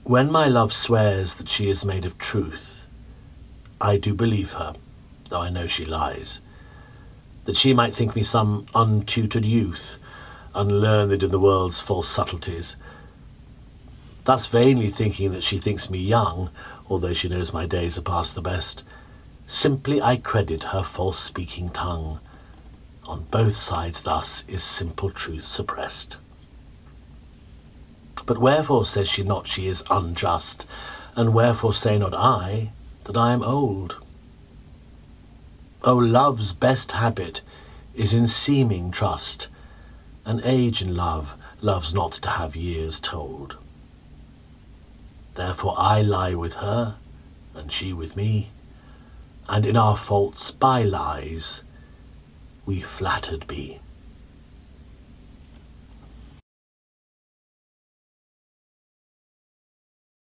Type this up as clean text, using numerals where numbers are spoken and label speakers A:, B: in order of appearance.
A: When my love swears that she is made of truth, I do believe her, though I know she lies, that she might think me some untutored youth, unlearned in the world's false subtleties, thus vainly thinking that she thinks me young, although she knows my days are past the best. Simply I credit her false-speaking tongue. On both sides thus is simple truth suppressed. But wherefore says she not she is unjust, and wherefore say not I that I am old? O love's best habit is in seeming trust, and age in love loves not to have years told. Therefore I lie with her, and she with me, and in our faults by lies we flattered be.